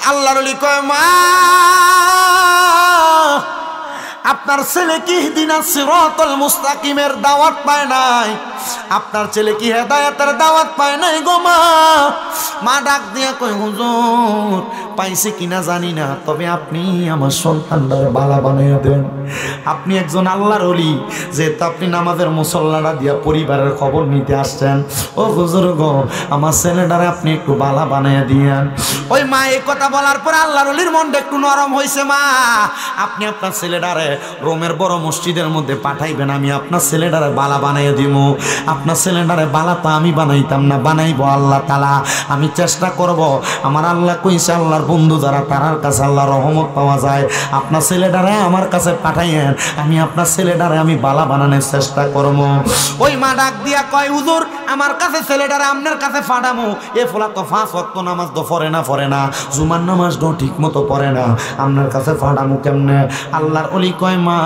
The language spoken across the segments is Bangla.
আল্লাহর ওলি কয় মা আপনার ছেলে কি ইহদিনাস সিরাতাল মুস্তাকিমের দাওয়াত পায় নাই? আপনার ছেলে কি হেদায়েতের দাওয়াত পায় নাই গো মা? মা ডাক দিয়া কই হুজুর পাইছে কিনা জানি না, তবে আপনি আমার সন্তানদের বালা বানাইয়া দেন। আপনি একজন আল্লাহর ওলি, যেহেতু আপনি নামাজের মুসল্লাটা দিয়া পরিবারের খবর নিতে আসছেন, ও হুজুর গো আমার ছেলেটারে আপনি একটু বালা বানাইয়া দিয়েন। ওই মা এই কথা বলার পর আল্লাহর ওলির মনটা একটু নরম হয়েছে। মা আপনি আপনার ছেলেটারে রোমের বড় মসজিদের মধ্যে পাঠাইবেন, আমি আপনার ছেলেটারে বালা বানাইয়া দিব। আপনার ছেলেটারে বালা তো আমি বানাইতাম না, বানাইবো আল্লাহ তাআলা। আমি চেষ্টা করব, আমার আল্লাহ কইছে আল্লাহর বন্ধু যারা তারার কাছে আল্লাহর রহমত পাওয়া যায়। আপনার ছেলেটারে আমার কাছে পাঠাইয়েন, আমি আপনার ছেলেটারে আমি বালা বানানোর চেষ্টা করব। ওই মা ডাক দিয়া কয় হুজুর আমার কাছে ছেলেটারে আপনার কাছে পাঠামু, এ ফলা তো 5 ওয়াক্ত নামাজ তো পড়ে না, জুমার নামাজটাও ঠিক মতো পড়ে না, আপনার কাছে পাঠামু কেমনে? আল্লাহর ওলি কয় মা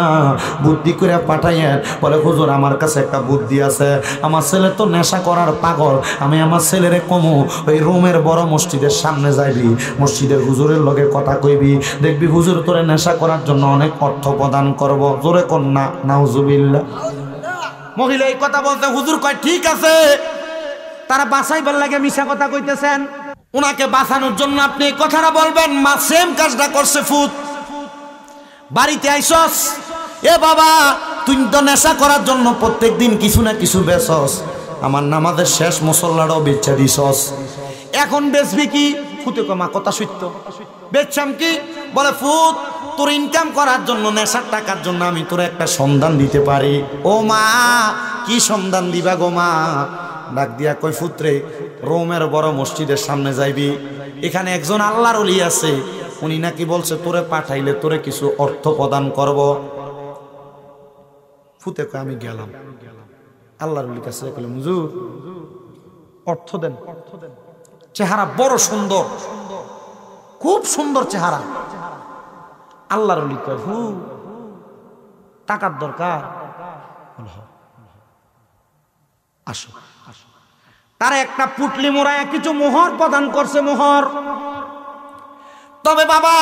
বুদ্ধি করে পাঠাইয়েন। বলে হুজুর আমার কাছে একটা বুদ্ধি আছে, আমার ছেলে তো নেশা করার পাগল, আমি আমার ছেলেরে কমু ওই রোমের বড় মসজিদের সামনে যাইবি, মসজিদের হুজুরের লগে কথা কইবি, দেখবি হুজুর তোরে নেশা করার জন্য অনেক অর্থ প্রদান করব। জোরে কর না নাউজুবিল্লাহ। মহিলা এই কথা বলতে হুজুর কয় ঠিক আছে, তারা বাঁচাইবার লাগে মিশা কথা কইতেছেন, ওনাকে বাঁচানোর জন্য আপনি এই কথাটা বলবেন। মা সেম কাজটা করছে। ফুত বাড়িতে আইসস, এ বাবা তুই তো নেশা করার জন্য প্রত্যেক দিন কিছু না কিছু বেচস, আমার নামাজের শেষ মুসল্লাটাও বেচা দিছস, এখন বেচবি কি? ফুতে কমা কথা সত্য, বেচছাম কি? বলে ফুত তোর ইনকাম করার জন্য, নেশার টাকার জন্য আমি তোর একটা সন্ধান দিতে পারি। ও মা কি সন্ধান দিবা গো মা? ডাক দিয়া কই ফুত্রে রোমের বড় মসজিদের সামনে যাইবি, এখানে একজন আল্লাহর ওলি আছে, উনি নাকি বলছে তোরে পাঠাইলে তোরে কিছু অর্থ প্রদান করব। ফুতে কয় আমি গেলাম আল্লাহর ওলির কাছে, কইলাম হুজুর অর্থ দেন। চেহারা বড় সুন্দর, খুব সুন্দর চেহারা। আল্লাহর ওলি কয় হু টাকার দরকার, আসো। তার একটা পুটলি মোড়ায় কিছু মোহর প্রদান করছে, মোহর। তবে বাবা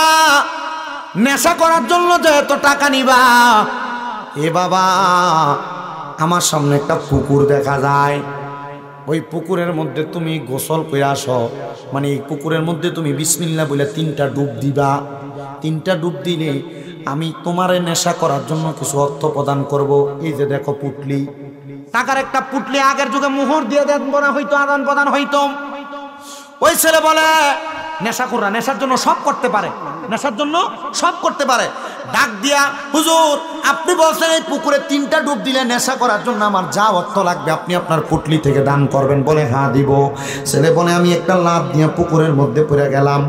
নেশা করার জন্য যেহেতু টাকা নিবা, এ বাবা আমার সামনে একটা পুকুর দেখা যায়, ওই পুকুরের মধ্যে তুমি গোসল করে আসো, মানে এই পুকুরের মধ্যে তুমি বিসমিল্লাহ বলে 3টা ডুব দিবা। 3টা ডুব দিলে আমি তোমারে নেশা করার জন্য কিছু অর্থ প্রদান করব। এই যে দেখো পুটলি, টাকার একটা পুটলি, আগের যুগে মোহর দিয়ে দেন বনা হইতো, আদান প্রদান হইতো। ওই ছেলে বলে নেশা কররা নেশার জন্য সব করতে পারে, নেশার জন্য সব করতে পারে। ডাক দিয়া হুজুর আপনি বলছেন এই পুকুরে 3টা ডুব দিলে নেশা করার জন্য আমার যা অর্থ লাগবে আপনি আপনার পুটলি থেকে দান করবেন। বলে হ্যাঁ দিব। ছেলে বলে আমি একটা লাফ দিয়ে পুকুরের মধ্যে পড়ে গেলাম।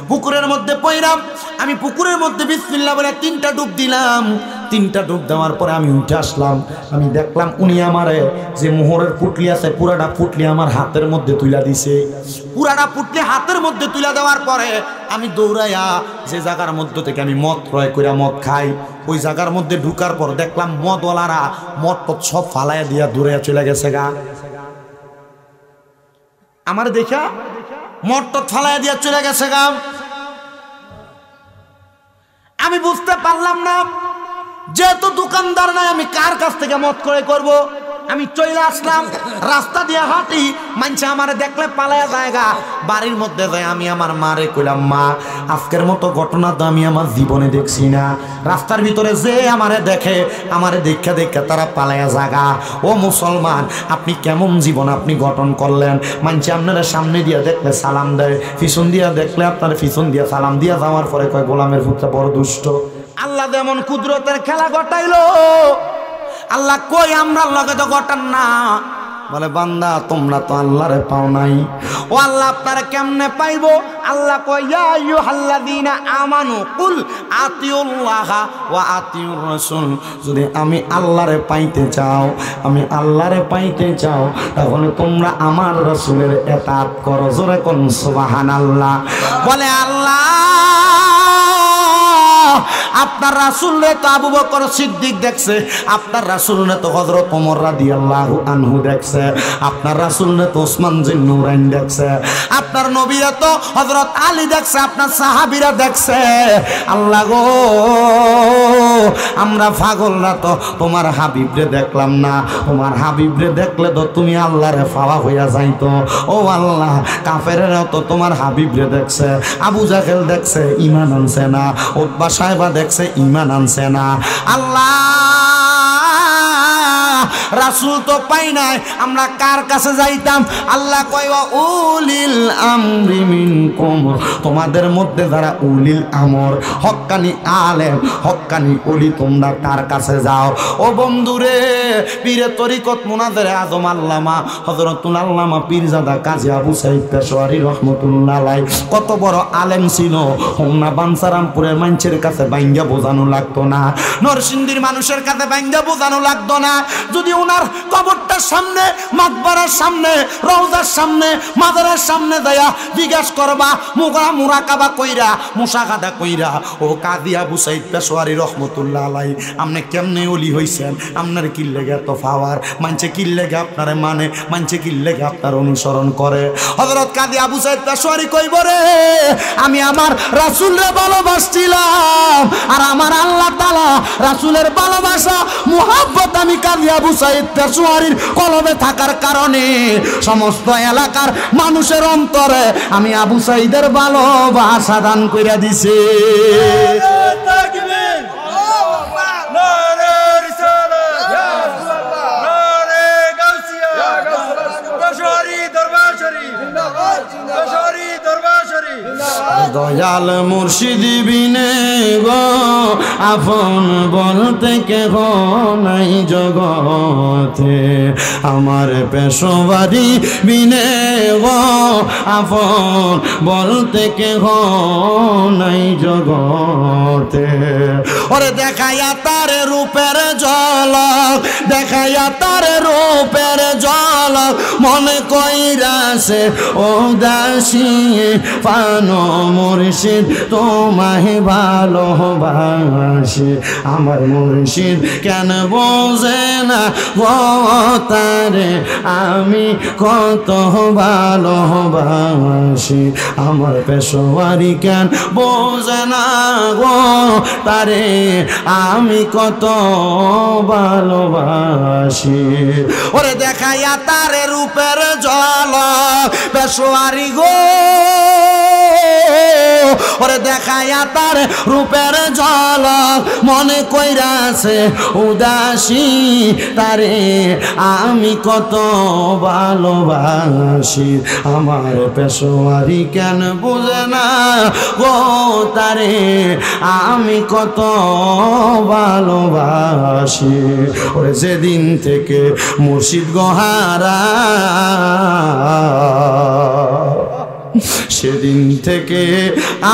পুকুরের মধ্যে পড়লাম, আমি পুকুরের মধ্যে বিসমিল্লাহ বলে 3টা ডুব দিলাম। 3টা ডুব দেওয়ার পরে আমি উঠে আসলাম, আমি দেখলাম উনি আমারে যে মোহরের পুটলি আছে পুরাটা পুটলি আমার হাতের মধ্যে তুলা দিছে। পুরাটা পুটলি হাতের মধ্যে তুলা দেওয়ার পরে আমি দৌড়াইয়া যে জায়গার মধ্যে থেকে আমি মদ ক্রয় করে মদ খাই, ওই জায়গার মধ্যে ঢুকার পর দেখলাম মদওয়ালারা মদ টদ সব ফালাইয়া দিয়া দূরে চলে গেছে গা। আমার দেখা মদ টদ ফালাইয়া দিয়া চলে গেছে গা। আমি বুঝতে পারলাম না, যেহেতু দোকানদার নাই আমি কার কাছ থেকে মদ ক্রয় করব। আমি চলে আসলাম, রাস্তা দিয়ে হাঁটি, মানছে আমারে দেখলে পালায়া জায়গা। বাড়ির মধ্যে যাই আমি আমার মারে কইলাম মা আজকের মতো ঘটনা তো আমি আমার জীবনে দেখছি না। রাস্তার ভিতরে যে আমারে দেখে, আমারে দেখা দেখা তারা পালায়া জায়গা। ও মুসলমান আপনি কেমন জীবন আপনি গঠন করলেন? মানছে আপনারা সামনে দিয়া দেখলে সালাম দেয়, পিছন দিয়া দেখলে আপনার পিছন দিয়া সালাম দিয়া যাওয়ার পরে কয় গোলামের পুত্র বড় দুষ্ট। আল্লাহ যেমন কুদরতের খেলা ঘটাইলো, আল্লাহ কই আমরার লগে তো ঘটান না। বলে বান্দা তোমরা তো আল্লাহরে পাও নাই, ও আল্লাহ আপনারা কেমনে পাইবো? আল্লাহ কই ইয়া আইয়ুহাল্লাযীনা আমানু কুল আতিউল্লাহা ওয়া আতিউর রাসূল। যদি আমি আল্লাহরে পাইতে চাও, আমি আল্লাহরে পাইতে চাও, তাহলে তোমরা আমার রাসূলের ইতাআত করো। জোরে কোন সুবহানাল্লাহ। বলে আল্লাহ আপনার রাসূলরে তো আবু বকর সিদ্দিক দেখছে, আপনার রাসূলরে তো হযরত ওমর রাদিয়াল্লাহু আনহু দেখছে, আপনার রাসূলরে তো ওসমান জিন নূরাইন দেখছে, আপনার নবীরা তো হযরত আলী দেখছে, আপনার সাহাবীরা দেখছে। আল্লাহ গো, আমরা পাগলরা তো তোমার হাবিবরে দেখলাম না, তোমার হাবিবরে দেখলে তো তুমি আল্লাহরে পাওয়া হইয়া যাইতো। ও আল্লাহ, কাফেরেরা তো তোমার হাবিবরে দেখছে, আবু জাহেল দেখছে, ঈমান আনছে না, উতবা সাহেবা দেখছে, ঈমান আনছে না। আল্লাহ, রাসূল তো পাই নাই, আমরা কার কাছে যাইতাম? আল্লাহ কয় উলিল আমরি মিনকুম, তোমাদের মধ্যে যারা উলিল আমর, হক্কানি আলেম, হক্কানি ওলি, তোমরা কার কাছে যাও? ও বন্ধুরে, পীরে তরিকত মুনাজের আজম আল্লামা হযরতুল আল্লামা পীরজাদা কাজী আবু সাঈদ পেশোয়ারি রহমাতুল্লাহ আলাইহি কত বড় আলেম ছিল। হোমনা বাঞ্ছারামপুরের মানুষের কাছে বাইঙ্গা বোঝানো লাগতো না, নরসিংদীর মানুষের কাছে বাইঙ্গা বোঝানো লাগতো না। যদি ওনার কবরটার সামনে, মাকবারার সামনে, রওজার সামনে, মাজারের সামনে যায়া জিজ্ঞাসা করবা, মুরাকাবা কইরা, মুশাহাদা কইরা, ও কাজী আবু সাঈদ পেশোয়ারি রহমাতুল্লাহ আলাইহি আপনি কেমনে ওলি হইছেন? আপনার কি লেগে এত পাওয়ার? মানছে কি লেগে আপনারে মানে? মানছে কি লেগে আপনার অনুসরণ করে? হযরত কাজী আবু সাঈদ পেশোয়ারি কইব রে, আমি আমার রাসূলরে ভালোবাসছিলাম, আর আমার আল্লাহ তাআলা রাসূলের ভালোবাসা, মুহাব্বত আমি কাজী আবু সাঈদ পেশোয়ারির কলবে থাকার কারণে সমস্ত এলাকার মানুষের অন্তরে আমি আবু সাঈদের ভালোবাসা দান কইরা দিছি। দয়াল মুর্শিদ বিনে গো আপন বলতে কেহ নাই জগতে, আমার পেশোয়ারি বিনে গো আপন বলতে কেহ নাই জগতে। ওরে দেখাইয়া তার রূপের ঝলক, দেখাইয়া তার রূপের ঝলক, মনে কইরাছে ও দাসী পানো মুর্শিদ তোমায় ভালোবাসি। আমার মুর্শিদ কেন বোঝে না গো তারে আমি কত ভালোবাসি। আমার পেশোয়ারি কেন বোঝে না গো তারে আমি কত ভালোবাসি। ওরে দেখাইয়া তারে রূপের ঝলক পেশোয়ারি গো, ওরে দেখাইয়া তার রূপের ঝলক, মনে কইরাছে উদাসী তারে আমি কত ভালোবাসি। আমার পেশোয়ারি কেন বুঝে না গো তারে আমি কত ভালোবাসি। ওরে যেদিন থেকে মুর্শিদ গোহারা, সেদিন থেকে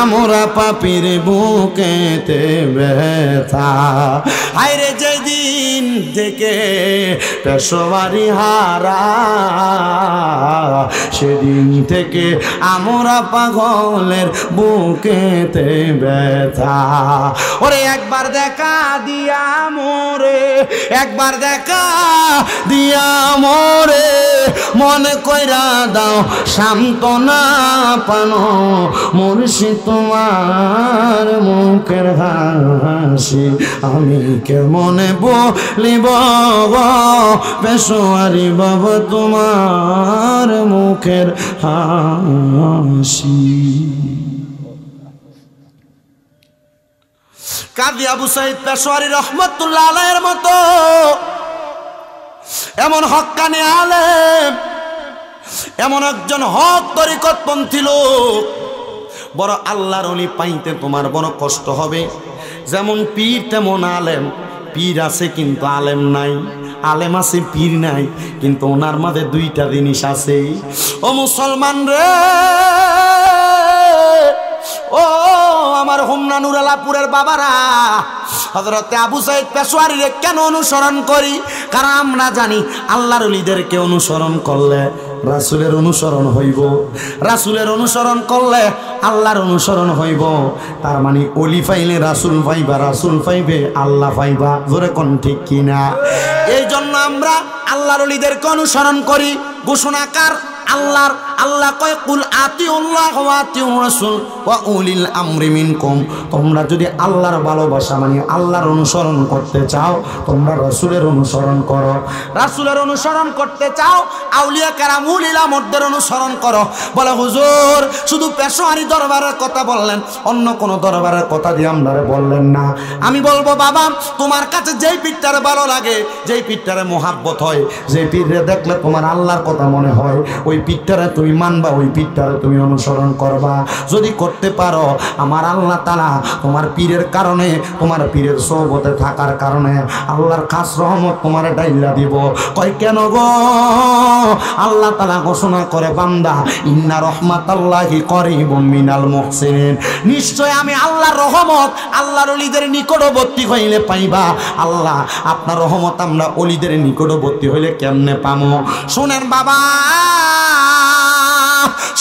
আমরা পাপির বুকেতে ব্যথা। আইরে যেদিন থেকে পেশোয়ারি হারা, সেদিন থেকে আমরা পাগলের বুকেতে ব্যথা। ওরে একবার দেখা দিয়া মোরে, একবার দেখা দিয়া মোরে, মনে কইরা দাও সান্ত্বনা পানো মুর্শিদ তোমার মুখের হাসি। আমি কেমনে বলিব গো পেশোয়ারি বাবা তোমার মুখের হাসি। কাজী আবু সাঈদ পেশোয়ারি রহমাতুল্লাহ আলাইহির মতো এমন হক্কানি আলেম, এমন একজন হক তরিকতপন্থী লোক, বড় আল্লাহর ওলি পাইতে তোমার বড় কষ্ট হবে। যেমন পীর তেমন আলেম, পীর আছে কিন্তু আলেম নাই, আলেম আছে পীর নাই, কিন্তু ওনার মাঝে দুইটা জিনিস আছে। ও মুসলমান রে, ও আমার হোমনা নুরালাপুরের বাবারা, হযরতে আবু সাঈদ পেশোয়ারিরে কেন অনুসরণ করি? কারণ আমরা জানি আল্লাহর ওলিদেরকে অনুসরণ করলে রাসূলের অনুসরণ হইব। রাসূলের অনুসরণ করলে আল্লাহর অনুসরণ হইব। তার মানে ওলি পাইলে রাসূল পাইবা, রাসূল পাইবে আল্লাহ পাইবা। জোরে কোন ঠিক কিনা? এই জন্য আমরা আল্লাহর ওলিদেরকে অনুসরণ করি। ঘোষণাকার আল্লাহর, আল্লাহ কয় কুল আতিউল্লাহ ওয়া আতিউর রাসূল ওয়া উলিল আমরি মিনকুম। তোমরা যদি আল্লাহর ভালোবাসা মানে আল্লাহর অনুসরণ করতে চাও, তোমরা রাসূলের অনুসরণ করো। রাসূলের অনুসরণ করতে চাও, আউলিয়া কেরাম উলিল আমরদের অনুসরণ করো। বলে হুজুর শুধু পেশোয়ারি দরবারের কথা বললেন, অন্য কোনো দরবারের কথা দিয়ে আপনারা বললেন না। আমি বলবো বাবা, তোমার কাছে যেই পীরটারে ভালো লাগে, যেই পীরটারে মোহাব্বত হয়, যেই পীরে দেখলে তোমার আল্লাহর কথা মনে হয়, ওই পীরটারে তুমি মানবা, ওই পীরটারে তুমি অনুসরণ করবা। যদি করতে পারো, আমার আল্লাহ তাআলা তোমার পীরের কারণে, তোমার পীরের সোহবতে থাকার কারণে আল্লাহর খাস রহমত তোমার ডাইলা দিব। কয় কেন গো? আল্লাহ তাআলা ঘোষণা করে বান্দা, ইন্না রহমাতাল্লাহি করিবুম মিনাল মুহসিনিন। নিশ্চয় আমি আল্লাহর রহমত আল্লাহর ওলিদের নিকটবর্তী হইলে পাইবা। আল্লাহ আপনার রহমত আমরা ওলিদের নিকটবর্তী হইলে কেমনে পামো? শুনেন বাবা,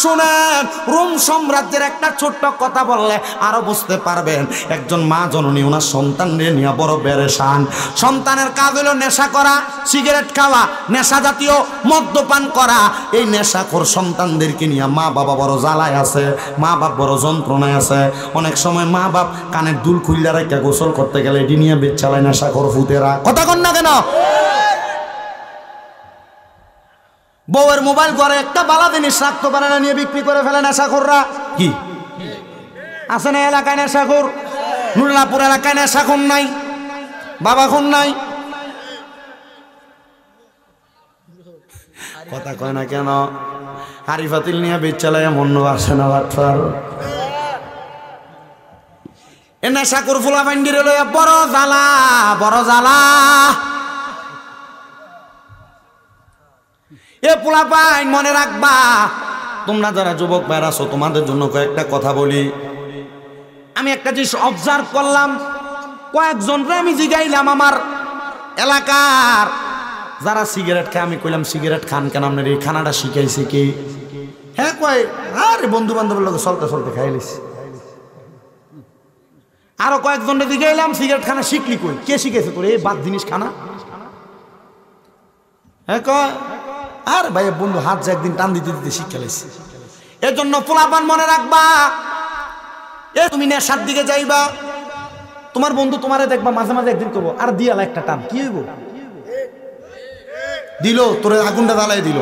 শুনেন, রোম সাম্রাজ্যের একটা ছোট্ট কথা বললে আরো বুঝতে পারবেন। একজন মা জননী ওনার সন্তানদের নিয়ে বড় পেরেশান। সন্তানের কাজ হলো নেশা করা, সিগারেট খাওয়া, নেশা জাতীয় মদ্যপান করা। এই নেশাখোর সন্তানদেরকে নিয়ে মা বাবা বড় জ্বালায় আছে, মা বাপ বড় যন্ত্রণায় আছে। অনেক সময় মা বাপ কানের দুল খুইলা রেখে গোসল করতে গেলে এটি নিয়ে বেচ চালায় নেশাখোর ফুতেরা। কথা কন না কেন? বউয়ের মোবাইল ঘরে একটা বালা জিনিস রাখতে পারে না, নিয়ে বিক্রি করে ফেলে নেশাখোররা। কি আছে না এলাকায় নেশাখোর? নুরুল্লাহপুর এলাকায় নেশাখোর নাই, বাবা খুন নাই। কথা কয় না কেন? হাড়ি ফাতিল নিয়ে বেচ চালায় মন্য আসে না বাটফার। এ নেশাখোর ফুলা বান্ডির লইয়া বড় জ্বালা, বড় জ্বালা। এ পোলা পাই মনে রাখবা, তোমরা যারা যুবক ভাইরা আছো তোমাদের জন্য কয়েকটা কথা বলি। আমি একটা জিনিস অবজার্ভ করলাম, কয়েকজনরে আমি জিগাইলাম আমার এলাকার যারা সিগারেট খায়। আমি কইলাম সিগারেট খান কেন, আপনার এই খানাটা শিখাইছে কি? হ্যাঁ কয়, আরে বন্ধু বান্ধবের লোক চলতে চলতে খাইলিস। আরো কয়েকজনরে জিগাইলাম সিগারেট খানা শিখলি কই, কে শিখেছে তোর এই বাদ জিনিস খানা? হ্যাঁ কয়, আর ভাই বন্ধু হাত যে একদিন টান দিতে দিতে শিক্ষা লাইছে। এর জন্য পোলাপান মনে রাখবা, এ তুমি নেশার দিকে যাইবা, তোমার বন্ধু তোমারে দেখবা মাঝে মাঝে একদিন করবো আর দিয়ালা একটা টান, কি হইব? দিল তোর আগুনটা জ্বালাই দিল।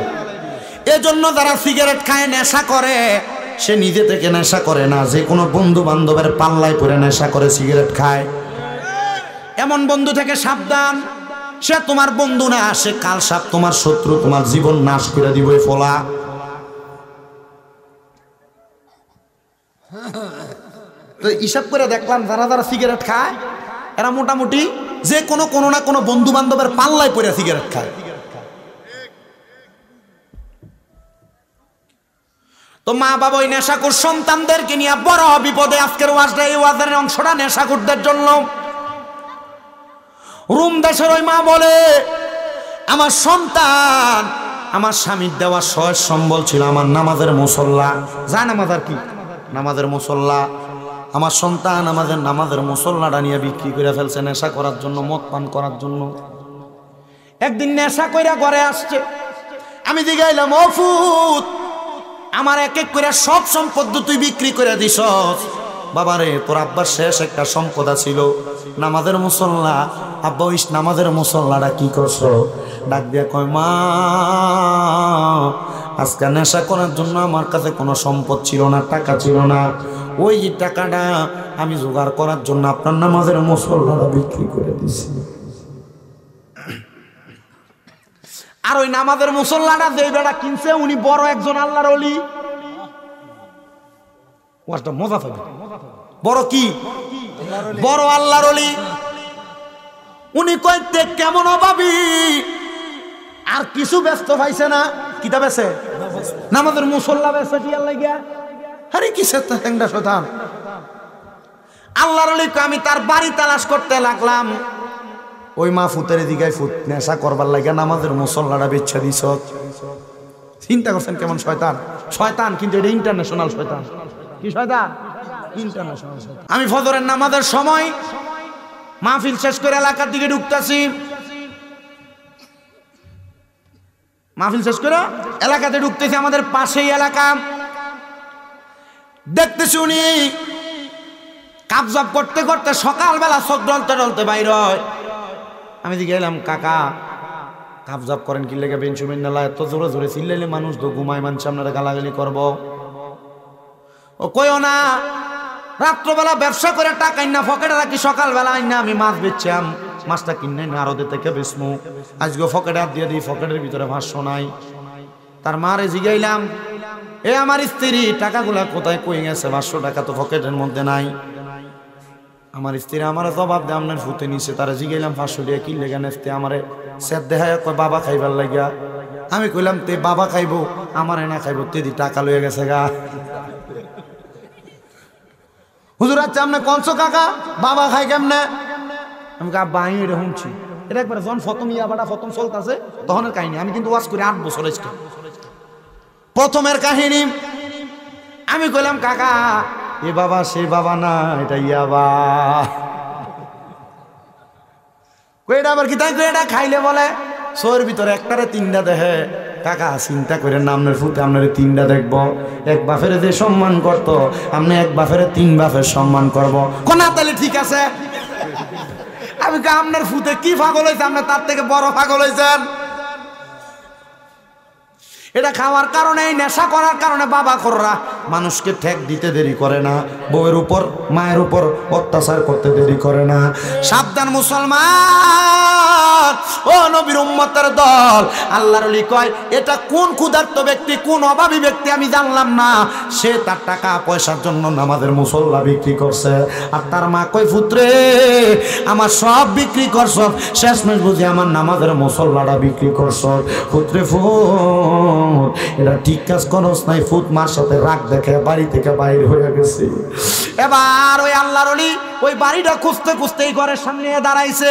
এজন্য যারা সিগারেট খায়, নেশা করে, সে নিজে থেকে নেশা করে না, যে কোনো বন্ধু বান্ধবের পাল্লায় পরে নেশা করে সিগারেট খায়। এমন বন্ধু থেকে সাবধান। সে তোমার বন্ধু না, সে কাল সাপ তোমার শত্রু, তোমার জীবন নাশ করে দিব। ফলা তো হিসাব করে দেখলাম যারা যারা সিগারেট খায় এরা মোটামুটি যে কোনো না কোনো বন্ধু বান্ধবের পাল্লায় পড়ে সিগারেট খায়। তো মা বাবা ওই নেশাখোর সন্তানদেরকে নিয়ে বড় বিপদে। আজকের ওয়াজটা, এই ওয়াজের অংশটা নেশাখোরদের জন্য। রোম দেশের ওই মা বলে, আমার সন্তান আমার স্বামীর দেওয়া সয় সম্বল ছিল আমার নামাজের মুসল্লা। যা নামাজ আর কি, নামাজের মুসল্লা। আমার সন্তান আমাদের নামাজের মুসল্লাটা নিয়ে বিক্রি করে ফেলছে নেশা করার জন্য, মদ পান করার জন্য। একদিন নেশা কইরা ঘরে আসছে। আমি জিগাইলাম, ও ফুত, আমার এক এক করে সব সম্পদ তুই বিক্রি করে দিছস। বাবারে, তোর আব্বার শেষ একটা সম্পদ ছিল নামাজের মুসল্লা। আব্বা ওই নামাজের মুসল্লাটা কি করছো? ডাক দিয়া কয়, মা আজকে নেশা করার জন্য আমার কাছে কোনো সম্পদ ছিল না, টাকা ছিল না। ওই টাকাটা আমি জোগাড় করার জন্য আপনার নামাজের মুসল্লাটা বিক্রি করে দিছি। আর ওই নামাজের মুসল্লাটা যে বেটা কিনছে উনি বড় একজন আল্লাহর ওলি। ওয়াজটা মজা পাবে। বড় কি? বড় আল্লাহর ওলি। উনি কইতে কেমন অভাবী, আর কিছু ব্যস্ত পাইছে না। কিতাব আছে নামাজের মুসল্লা বেছে কি আল্লাহ গিয়া, আরে কিসের ঠ্যাংটা শতান। আল্লাহর ওলি আমি তার বাড়ি তালাশ করতে লাগলাম। ওই মা ফুতের দিকে ফুট নেশা করবার লাগে নামাজের মুসল্লাটা বেচ্ছা দিছ। চিন্তা করছেন কেমন শয়তান? শয়তান কিন্তু এটা ইন্টারন্যাশনাল শয়তান। কি শয়তান? ইন্টারন্যাশনাল শয়তান। আমি ফজরের নামাজের সময় মাহফিল শেষ করে এলাকার দিকে ঢুকতেছি, মাহফিল শেষ করে এলাকাতে ঢুকতেছি, আমাদের পাশেই এলাকা। দেখতেছি উনি কাবজাব করতে করতে সকালবেলা চোখ ডলতে ডলতে বাইর হয়। আমি দিকে এলাম, কাকা কাবজাব করেন কি লেগে? বেঞ্চুমেন নালা এত জোরে জোরে চিল্লাইলে মানুষ তো ঘুমায়, মানুষ আপনারা গালাগালি করবো। ও কইও না, রাত্রবেলা ব্যবসা করে টাকা না পকেটে রাখি, সকালবেলা আইনা আমি মাছ বেচছাম, মাছটা কিনে না আরো থেকে বেচমু, আজকে পকেটে হাত দিয়ে দিই, পকেটের ভিতরে 500 নাই। তার মারে জিগাইলাম, এ আমার স্ত্রী টাকাগুলা কোথায় কই গেছে? 500 টাকা তো পকেটের মধ্যে নাই। আমার স্ত্রী আমার জবাব দেয় আপনার ফুতে নিছে। তারা জিগাইলাম 500 টাকা কি লেগে নেতে? আমারে সেট দেখায় কয় বাবা খাইবার লাগিয়া। আমি কইলাম তে বাবা খাইবো, আমারে না খাইবো, তেদি টাকা লইয়া গেছে গা। হুজুর আচ্ছা আপনি কনছো কাকা বাবা খাই কেমনে? আমি কা বাই এটা শুনছি, এটা একবার যখন প্রথম ইয়াবাটা প্রথম চলতেছে তখনের কাহিনী। আমি কিন্তু ওয়াজ করি 8 বছর আজকে, প্রথমের কাহিনী। আমি কইলাম কাকা এ বাবা সে বাবা না, এটা ইয়াবা। কইটা আবার কি তাই এটা খাইলে বলে শোর ভিতরে একটারে 3টা দেখে। কাকা চিন্তা করে না, আপনার ফুতে আপনার 3টা দেখবো। এক বাপের যে সম্মান করতো, আপনি এক বাপের 3 বাপের সম্মান করবো। কোনা তাহলে ঠিক আছে। আমি আপনার ফুতে কি পাগল হয়েছে? আপনি তার থেকে বড় পাগল হয়েছেন। এটা খাওয়ার কারণে, নেশা করার কারণে বাবা খোররা মানুষকে ঠেক দিতে দেরি করে না, বউয়ের উপর মায়ের উপর অত্যাচার করতে দেরি করে না। সাবধান মুসলমান, ও নবীর উম্মতের দল। আল্লাহর ওলি কয় এটা কোন ক্ষুধার্ত ব্যক্তি, কোন অভাবী ব্যক্তি আমি জানলাম না, সে তার টাকা পয়সার জন্য নামাজের মুসল্লা বিক্রি করছে। আর তার মা কয় পুত্রে আমার সব বিক্রি করছ, শেষমেশ বুঝি আমার নামাজের মুসল্লাটা বিক্রি করছ। পুত্রে ফুট, এটা ঠিক কাজ করস নাই। ফুট মার সাথে রাগ দেখে বাড়ি থেকে বাইরে হয়ে গেছে। এবার ওই আল্লাহর ওলি ওই বাড়িটা খুঁজতে খুঁজতে এই ঘরের সামনে দাঁড়াইছে,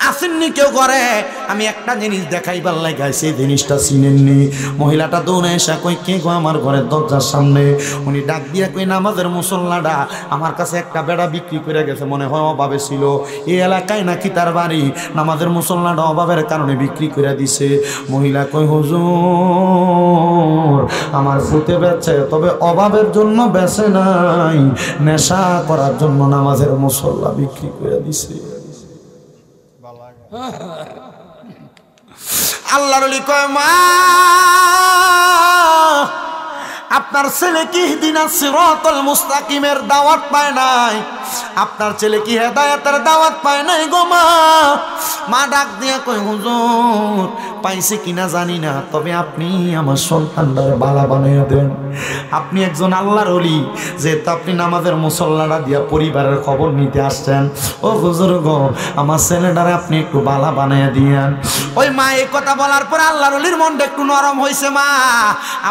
আসেননি কেউ ঘরে। আমি একটা জিনিস দেখাইবার লাগাইছি, জিনিসটা চিনেননি। মহিলাটা দৌড়ে এসে কই কে গো আমার ঘরের দরজার সামনে? উনি ডাক দিয়া কই নামাজের মুসল্লাটা আমার কাছে একটা বেড়া বিক্রি করে গেছে, মনে হয় অভাবে ছিল। এই এলাকায় নাকি তার বাড়ি, নামাজের মুসল্লাটা অভাবের কারণে বিক্রি করে দিছে। মহিলা কই হুজুর আমার ফুতে বেচে, তবে অভাবের জন্য বেচে নাই, নেশা করার জন্য নামাজের মুসল্লা বিক্রি করে দিছে। আল্লাহর ওলি কয় মা আপনার ছেলে কি ইহদিনাস সিরাতাল মুস্তাকিমের দাওয়াত পায় নাই? আপনার ছেলে কি হেদায়েতের দাওয়াত পায় নাই গো মা? মা ডাক দিয়া কই হুজুর পাইছে কিনা জানি না, তবে আপনি আমার সন্তানটারে বালা বানাইয়া দেন। আপনি একজন আল্লাহর ওলি, যেহেতু আপনি নামাজের মুসল্লাটা দিয়া পরিবারের খবর নিতে আসছেন, ও হুজুর গো আমার ছেলেটারে আপনি একটু বালা বানাইয়া দিয়েন। ওই মা এই কথা বলার পর আল্লাহর ওলির মনটা একটু নরম হয়েছে। মা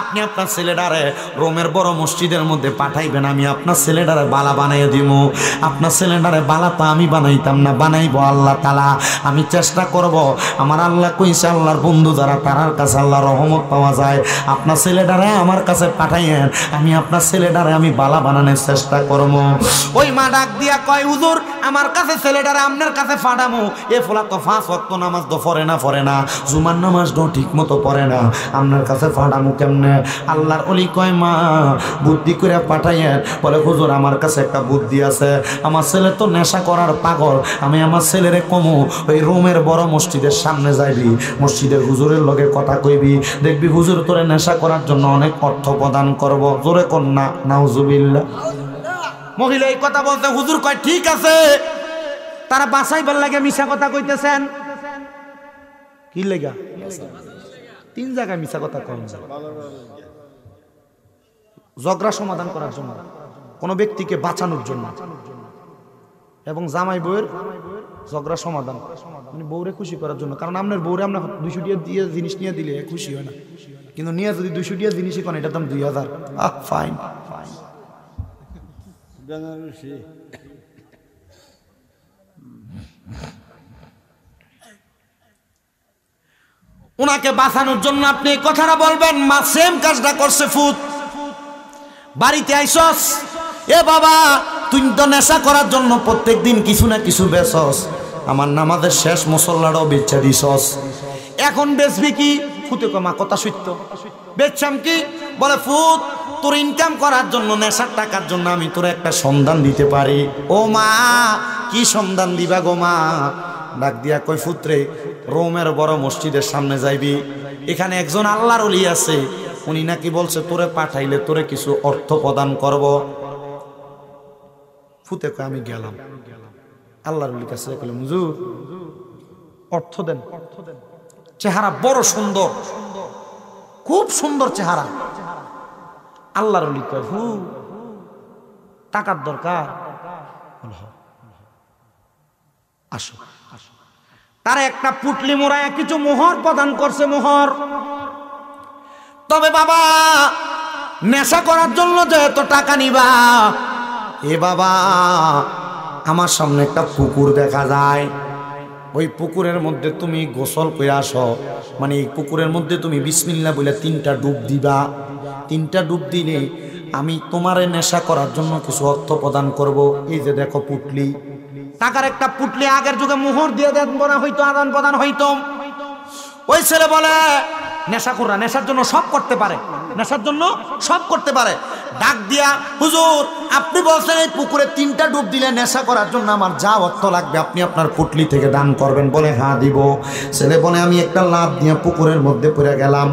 আপনি আপনার ছেলেটারে রোমের বড় মসজিদের মধ্যে পাঠাইবেন, আমি আপনার ছেলেটারে বালা বানাইয়া দিব। আপনার ছেলেটারে বালা তো আমি বানাইতাম না, বানাইবো আল্লাহ তাআলা। আমি চেষ্টা করব, আমার আল্লাহ কইছে আল্লাহর বন্ধু যারা তারার কাছে আল্লাহর রহমত পাওয়া যায়। আপনার ছেলেটারে আমার কাছে পাঠাইয়েন, আমি আপনার ছেলেটারে আমি বালা বানানোর চেষ্টা করব। ওই মা ডাক দিয়া কয় হুজুর আমার কাছে ছেলেটারে আপনার কাছে পাঠামু। এ ফলা তো 5 ওয়াক্ত নামাজ তো পড়ে না, জুমার নামাজ তো ঠিক মতো পড়ে না, আপনার কাছে পাঠামু কেমনে? আল্লাহর ওলি কয় মা বুদ্ধি করে পাঠাইয়েন। বলে হুজুর আমার কাছে একটা বুদ্ধি আছে, আমার ছেলে তো নেশা করার পাগল, আমি আমার ছেলেরে কমু ওই রোমের বড় মসজিদের সামনে যাইবি, মসজিদের হুজুরের লগে কথা কইবি, দেখবি হুজুর তোরে নেশা করার জন্য অনেক অর্থ প্রদান করব। জোরে কর না নাউজুবিল্লাহ। মহিলা এই কথা বলতে হুজুর কয় ঠিক আছে। তারা বাসাইবার লাগে মিশা কথা কইতেছেন কি লেগা? 3 জায়গায় মিশা কথা কন, ঝগড়া সমাধান করার জন্য, কোনো ব্যক্তিকে বাঁচানোর জন্য, এবং জামাই বউয়ের ঝগড়া সমাধান মানে বউরে খুশি করার জন্য। কারণ আপনার বউরে আমরা 200 টাকা দিয়ে জিনিস নিয়ে দিলে খুশি হয় না, কিন্তু নিয়ে যদি 200 টাকা জিনিসই কোন এটার দাম 2000, ফাইন। ওনাকে বাঁচানোর জন্য আপনি এই কথাটা বলবেন, মা সেম কাজটা করছে ফুত। বাড়িতে আইসস, এ বাবা তুই তো নেশা করার জন্য প্রত্যেক দিন কিছু না কিছু বেচস, আমার নামাজের শেষ মুসল্লাটাও বেচা দিছস, এখন বেচবি কি? ফুতে কয় মা কথা সত্য, বেচছাম কি? বলে ফুত তোর ইনকাম করার জন্য, নেশার টাকার জন্য আমি তোর একটা সন্ধান দিতে পারি। ও মা কি সন্ধান দিবা গো মা? ডাক দিয়া কই ফুতরে, রোমের বড় মসজিদের সামনে যাইবি, এখানে একজন আল্লাহর ওলি আছে, উনি নাকি বলছে তোরে পাঠাইলে তোরে কিছু অর্থ প্রদান করব। ফুতে কয় আমি গেলাম আল্লাহর ওলির কাছে, কইলাম হুজুর অর্থ দেন। চেহারা বড় সুন্দর, খুব সুন্দর চেহারা। আল্লাহর ওলি কয় হু টাকার দরকার, আসো। তারা একটা পুটলি মোড়ায় কিছু মোহর প্রদান করছে, মোহর। তবে বাবা নেশা করার জন্য যেহেতু টাকা নিবা, এ বাবা আমার সামনে একটা পুকুর দেখা যায়, ওই পুকুরের মধ্যে তুমি গোসল করে আসো, মানে এই পুকুরের মধ্যে তুমি বিসমিল্লাহ বলে 3টা ডুব দিবা। 3টা ডুব দিলে আমি তোমারে নেশা করার জন্য কিছু অর্থ প্রদান করব। এই যে দেখো পুটলি, টাকার একটা পুটলি, আগের যুগে মোহর দিয়ে দেন বলা হইতো, আদান প্রদান হইতো। ওই ছেলে বলে নেশা করা, নেশার জন্য সব করতে পারে, নেশার জন্য সব করতে পারে। ডাক দিয়া হুজুর আপনি বলছেন এই পুকুরে 3টা ডুব দিলে নেশা করার জন্য আমার যা অর্থ লাগবে আপনি আপনার পুটলি থেকে দান করবেন। বলে হ্যাঁ দিব। ছেলে বলে আমি একটা লাফ দিয়ে পুকুরের মধ্যে পড়ে গেলাম।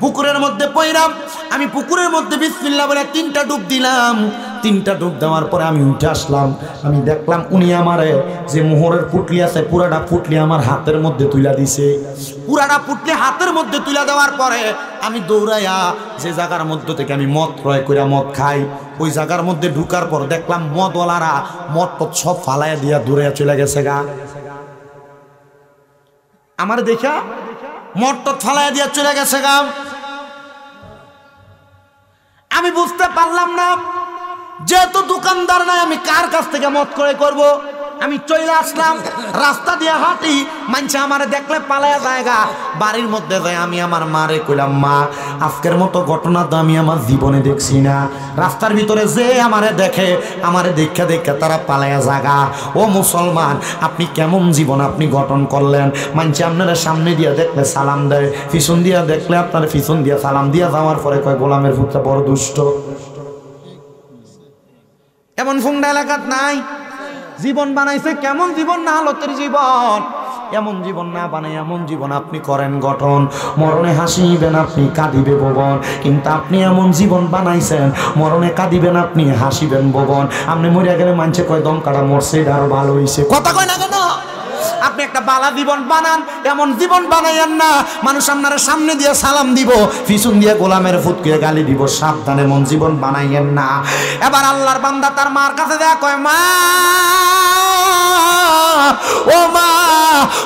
পুকুরের মধ্যে পড়লাম, আমি পুকুরের মধ্যে বিসমিল্লাহ বলে 3টা ডুব দিলাম। 3টা ডুব দেওয়ার পরে আমি উঠে আসলাম, আমি দেখলাম উনি আমারে যে মোহরের পুটলি আছে পুরাটা পুটলি আমার হাতের মধ্যে তুলে দিছে। পুরাটা পুটলি হাতের মধ্যে তুলে দেওয়ার পরে আমি দৌড়াইয়া যে জায়গার মধ্যে থেকে আমি মদ ক্রয় করে মদ খাই, ওই জায়গার মধ্যে ঢুকার পর দেখলাম মদওয়ালারা মদ টদ সব ফালাইয়া দিয়া দূরে চলে গেছে গা। আমার দেখা মদ টদ ফালাইয়া দিয়া চলে গেছে গা। আমি বুঝতে পারলাম না, যেহেতু দোকানদার নাই আমি কার কাছ থেকে মদ ক্রয় করব। আমি চলে আসলাম, রাস্তা দিয়ে হাঁটি, মানছে আমারে দেখলে পালায়া জায়গা। বাড়ির মধ্যে যাই আমি আমার মারে কইলাম মা আজকের মতো ঘটনা তো আমি আমার জীবনে দেখছি না। রাস্তার ভিতরে যে আমারে দেখে, আমারে দেখা দেখা তারা পালায়া জায়গা। ও মুসলমান আপনি কেমন জীবন আপনি গঠন করলেন? মানছে আপনারা সামনে দিয়ে দেখলে সালাম দেয়, পিছন দিয়া দেখলে আপনার পিছন দিয়া সালাম দিয়া যাওয়ার পরে কয় গোলামের পুত্র বড় দুষ্ট। এমন ফুংডা এলাকাত নাই। জীবন বানাইছে কেমন জীবন, না হালতের জীবন। এমন জীবন না বানাই এমন জীবন আপনি করেন গঠন। মরণে হাসিবেন আপনি, কাঁদিবে ভুবন। কিন্তু আপনি এমন জীবন বানাইছেন মরণে কাঁদিবেন আপনি, হাসিবেন ভুবন। আপনি মরিয়া গেলে মানছে কয় দম কাটা মরছে, এটা আরো ভালো হইছে। কথা কয় না কেন? আপনি একটা বালা জীবন বানান, এমন জীবন বানাইয়েন না মানুষ আপনার সামনে দিয়ে সালাম দিব, পিছন দিয়ে গোলামের ফুটকে গালি দিব। সাবধান, এমন জীবন বানাইয়েন না। এবার আল্লাহর বান্দা তার মার কাছে দেয়া কয় মা ও মা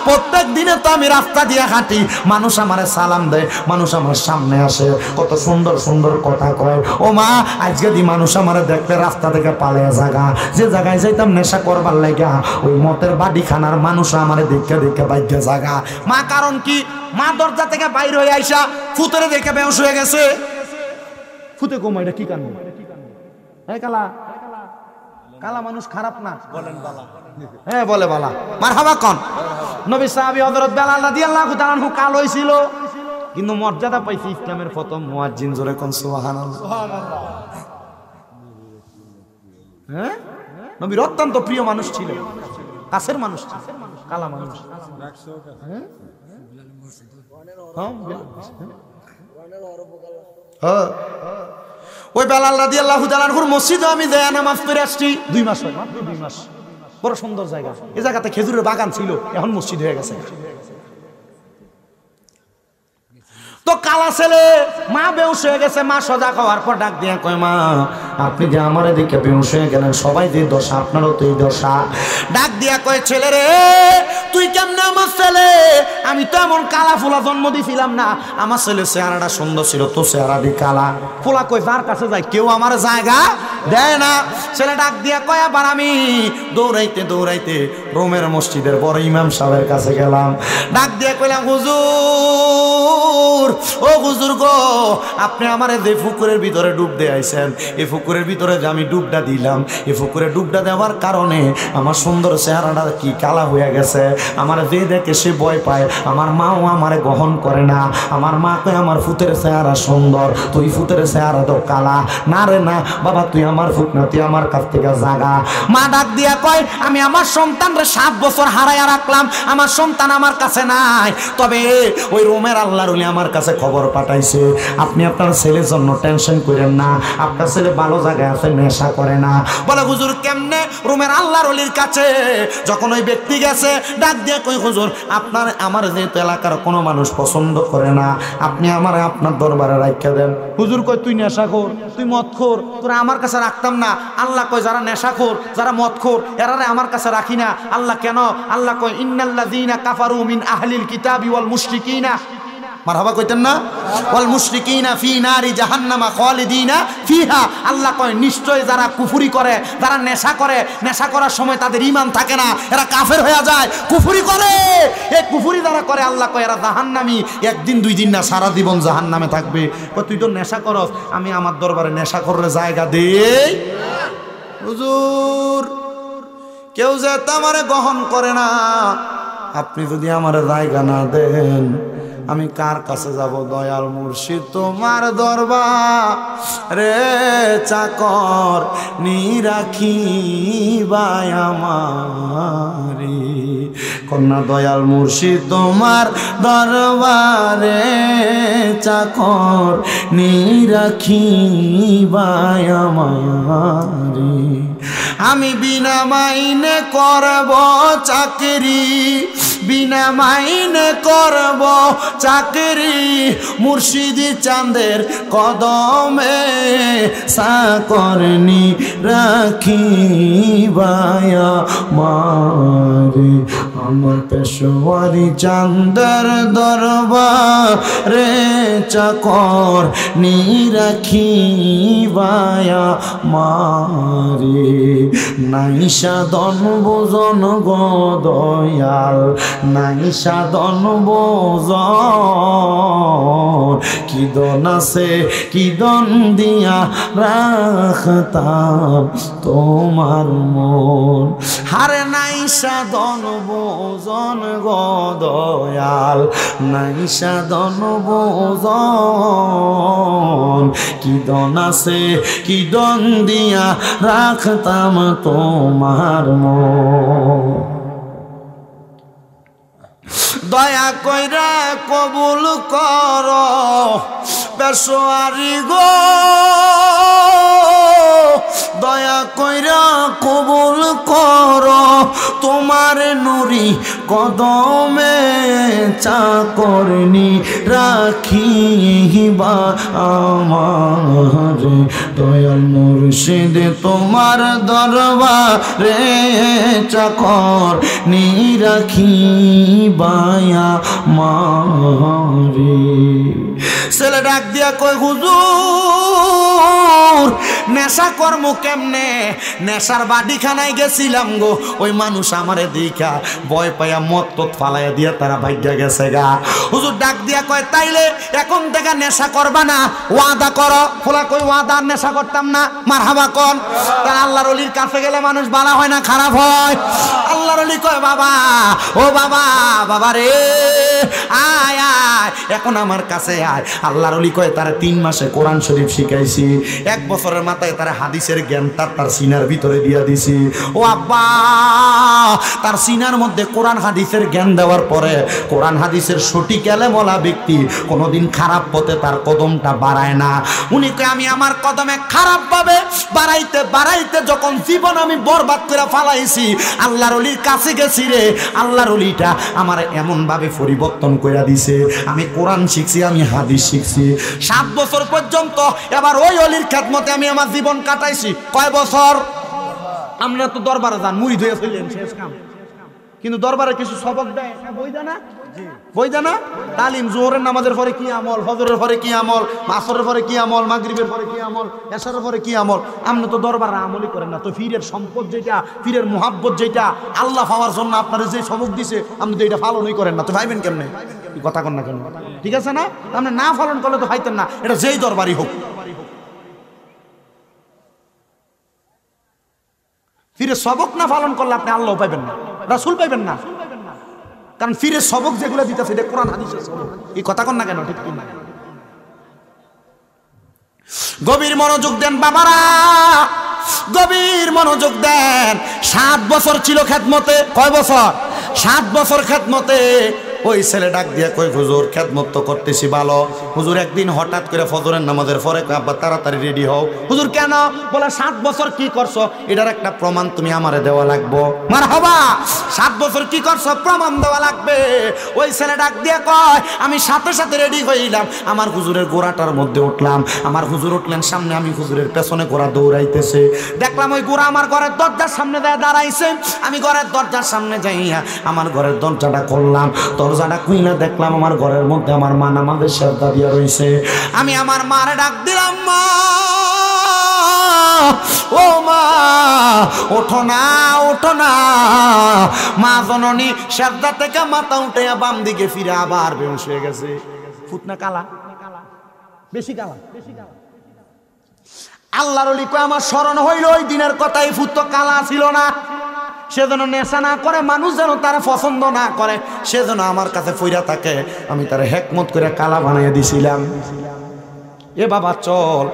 প্রত্যেক দিনে তো আমি রাস্তা দিয়ে হাঁটি, মানুষ আমারে সালাম দেয়, মানুষ আমার সামনে আসে, কত সুন্দর সুন্দর কথা কয়। ও মা আজকে দি মানুষ আমারে দেখলে রাস্তা থেকে পালিয়ে জায়গা, যে জায়গায় যাইতাম নেশা করবার লাগা ওই মতের বাড়ি খানার মানুষ আমারে দেখে দেখে বাইকে জায়গা। মা কারণ কি? মা দরজা থেকে বাইর হয়ে আইসা ফুতেরে দেখে বেহুশ হয়ে গেছে। ফুতে কম এটা কি কারণ? এই কালা কালা মানুষ খারাপ না, বলেন বালা। হ্যাঁ বলে বালা, মারহাবা কোন। নবী সাহাবী হযরত বেলাল রাদিয়াল্লাহু তাআলা আনহু কালো ছিল, কিন্তু মর্যাদা পাইছে ইসলামের প্রথম মুয়াজ্জিন। জোরে কোন সুবহানাল্লাহ। হ্যাঁ নবীর অত্যন্ত প্রিয় মানুষ ছিল, কাছের মানুষ ছিল, কালা মানুষ। হ্যাঁ ওই বেলাল রাদিয়াল্লাহু তাআলা আনহুর মসজিদে আমি যাই নামাজ পড়ে আসছি। 2 মাস হয়, মাত্র 2 মাস। বড় সুন্দর জায়গা। এই জায়গাতে খেজুরের বাগান ছিল, এখন মসজিদ হয়ে গেছে। তো কালা ছেলে মা বেহুশ হয়ে গেছে। মা সজাগ হওয়ার পর ডাক দিয়া কয় মা আপনি যে আমারে দেখে বেহুশ হয়ে গেলেন, সবাই যে দশা আপনারও তো এই দশা। ডাক দিয়া কয় ছেলে রে তুই কেমনে আমার ছেলে? আমি তো এমন কালা ফোলা জন্ম দিছিলাম না, আমার ছেলে চেহারাটা সুন্দর ছিল, তো চেহারা দি কালা। ফোলা কই যার কাছে যায় কেউ আমার জায়গা দেয় না। ছেলে ডাক দিয়া কয় আবার আমি দৌড়াইতে দৌড়াইতে রোমের মসজিদের বড় ইমাম সাহেবের কাছে গেলাম। ডাক দিয়া কইলাম হুজুর, ও হুজুর গো, আপনি আমারে যে পুকুরের ভিতরে ডুব দিয়ে আইছেন, এই পুকুরের ভিতরে যে আমি ডুবটা দিলাম, এই পুকুরে ডুবটা দেওয়ার কারণে আমার সুন্দর চেহারাটা কি কালা হয়ে গেছে। আমার যে দেখে সে ভয় পায়। আমার মাও আমারে গ্রহণ করে না। আমার মা কয় আমার ফুতের চেহারা সুন্দর, তুই ফুতের চেহারা তো কালা। না রে না বাবা, তুই আমার ফুট না, তুই আমার কাছ থেকে জাগা। মা ডাক দিয়া কয় আমি আমার সন্তানরে 7 বছর হারাইয়া রাখলাম, আমার সন্তান আমার কাছে নাই। তবে ওই রোমের আল্লাহর ওলি আমার কাছে খবর পাঠাইছে, আপনি আপনার ছেলের জন্য টেনশন করেন না, আপনার ছেলে ভালো জায়গায় আছে, নেশা করে না। বলে হুজুর কেমনে? রোমের আল্লাহর ওলির কাছে যখন ওই ব্যক্তি গেছে, ডাক দিয়ে কই হুজুর আপনার আমার যেহেতু এলাকার কোনো মানুষ পছন্দ করে না, আপনি আমার আপনার দরবারে রাখা দেন। হুজুর কই তুই নেশাখোর, তুই মদখোর, তোরা আমার কাছে রাখতাম না। আল্লাহ কয় যারা নেশাখোর, যারা মদখোর, এরারে আমার কাছে রাখি না। আল্লাহ কেন? আল্লাহ কয় ইন্নাল্লাযীনা কাফারু মিন আহলিল কিতাবি ওয়াল মুশরিকিনা, মারহাবা কইতেন না, ওয়াল মুশরিকিনা ফি নারি জাহান্নামা খালিদিনা ফিহা। আল্লাহ কয় নিশ্চয় যারা কুফরি করে, যারা নেশা করে, নেশা করার সময় তাদের ঈমান থাকে না, এরা কাফের হয়ে যায়, কুফরি করে। এই কুফরি যারা করে আল্লাহ কয় এরা জাহান্নামী, একদিন 2 দিন না সারা জীবন জাহান্নামে থাকবে। তুই তো নেশা করস, আমি আমার দরবারে নেশা করলে জায়গা দেই? হুজুর কেউ যে আমারে গ্রহণ করে না, আপনি যদি আমার জায়গা না দেন আমি কার কাছে যাব? দয়াল মুর্শিদ তোমার দরবারে চাকর নিরাখি বাই আমারি। কন্যা দয়াল মুর্শিদ তোমার দরবারে চাকর নিরাখি বাই আমারি। আমি বিনা মাইনে করব চাকরি, বিনা মাইনে করব চাকরি, মুর্শিদি চাঁদের কদমে চাকরনি রাখি বায়া মারে। আমার পেশোয়ারি চাঁদের দরবারে চাকর নিরাখি বায়া মারে। নাই সাধন বোজন গো দয়াল, নাই সাধন বোজন, কি দন আছে কি দন দিয়া রাখতাম তোমার মন। হারে নাই সাধন বোজন গো দয়াল, নাই সাধন বোজন, কি দন আছে কি দন দিয়া রাখতাম তোমার মন। দয়া কইরা কবুল কর পেশোয়ারি গো, দয়া কইরা কবুল কর তোমার নুরি কদমে চাকরনি রাখিবা আমার। দয়াল মুর্শিদ তোমার দরবারে চাকর নিরাখিবা মারে। ছেলে ডাক দিয়া কয় হুজুর নেশা কর্ম কেমনে? নেশার বাড়িখানায় গেছিলাম গো, ওই মানুষ আমারে দেখা ভয় পাইয়া মত তত ফালাইয়া দিয়া তারা ভাগ্যা গেছে গা। হুজুর ডাক দিয়া কয় তাইলে এখন থেকে নেশা করবা না, ওয়াদা করো। ফোলা কই ওয়াদা নেশা করতাম না, মারহাবা কোন। তার আল্লাহর ওলির কাছে গেলে মানুষ ভালো হয় না খারাপ হয়? আল্লাহর ওলি কয় বাবা, ও বাবা, বাবা রে আয় আয় এখন আমার কাছে আয়। আল্লাহর ওলি কয় তারা 3 মাসে কোরআন শরীফ শিখাইছি, 1 বছরের মাথায় তারা হাদিসের জ্ঞান তার সিনার ভিতরে দিয়া দিছি। ও আব্বা, তার সিনার মধ্যে কোরআন হাদিসের জ্ঞান দেওয়ার পরে কোরআন হাদিসের সঠিক এলেমওয়ালা ব্যক্তি কোনোদিন খারাপ পথে তার কদমটা বাড়ায় না। উনি কয় আমি আমার কদমে খারাপ ভাবে বাড়াইতে বাড়াইতে যখন জীবন আমি বরবাদ করে ফালাইছি, আল্লাহর ওলির কাছে গেছি রে, আল্লাহর ওলিটা আমার এমন ভাবে পরিবর্তন করে দিছে। আমি কোরআন শিখছি, আমি হাদিস শিখছি 7 বছর পর্যন্ত। এবার ওই ওলির খেদমতে আমি আমার জীবন কাটাইছি কয় বছর? আমরা তো দরবারে যান মুড়ি ধুয়ে ফেললেন, শেষ কাম। কিন্তু দরবারে কিছু সবক দেয়, বই দেয় না? বই দেয় না? তালিম, জোহরের নামাজের পরে কি আমল, ফজরের পরে কি আমল, আসরের পরে কি আমল, মাগরিবের পরে কি আমল, এশারের পরে কি আমল। আপনি তো দরবারে আমলই করেন না। তো পীরের সম্পদ যেটা, পীরের মুহাব্বত যেটা, আল্লাহ পাওয়ার জন্য আপনারা যে সবক দিছে আপনি তো এটা পালনই করেন না, তো ভাইবেন কেমনে? কথা কন না কেন? ঠিক আছে না? আপনি না পালন করলে তো পাইতেন না, এটা যেই দরবারই হোক। ফিরে সবক না পালন করলে আপনি আল্লাহ পাইবেন না, রাসূল পাইবেন না। কারণ ফিরে সবক যেগুলো দিতেছে এটা কোরআন হাদিসের সবক। এই কথা কন না কেন? ঠিক কিনা? গভীর মনোযোগ দেন বাবারা, গভীর মনোযোগ দেন। 7 বছর ছিল খেদমতে। কয় বছর? 7 বছর খেদমতে। ওই ছেলে ডাক দিয়া কই, হুজুর খেদমত তো করতেছি ভালো। হুজুর একদিন হঠাৎ করে ফজরের নামাজের পরে আব্বা তাড়াতাড়ি রেডি হও। হুজুর কেন? বলে 7 বছর কি করছো এটার একটা প্রমাণ তুমি আমারে দেওয়া লাগবো। মারহাবা, 7 বছর কি করছো প্রমাণ দেওয়া লাগবে। ওই ছেলে ডাক দিয়া কয়, আমি সাথে সাথে রেডি হইলাম, আমার হুজুরের গোড়াটার মধ্যে উঠলাম। আমার হুজুর উঠলেন সামনে, আমি হুজুরের পেছনে গোড়া দৌড়াইতেছে। দেখলাম ওই গোড়া আমার ঘরের দরজার সামনে দাঁড়াইছে। আমি ঘরের দরজার সামনে যাইয়া আমার ঘরের দরজাটা করলাম। দরজাটা খুইলা দেখলাম আমার ঘরের মধ্যে আমার মা নামাজে সেজদা দিয়া রইছে। আমি আমার মারে ডাক দিলাম, মা ও মা ওঠো না, ওঠো না। মা জননী সেজদা থেকে মাথা উঠে বাম দিকে ফিরে আবার বেহুশ হয়ে গেছে। ফুটনা কালা, বেশি কালা। আল্লাহর ওলি কয়, আমার স্মরণ হইল ওই দিনের কথাই, ফুট তো কালা ছিল না। সে যেন নেশা না করে, মানুষ যেন তারা পছন্দ না করে, সে যেন আমার কাছে ফইরা থাকে। আমি তার হেকমত করে কালা বানিয়ে দিছিলাম। এ বাবা চল।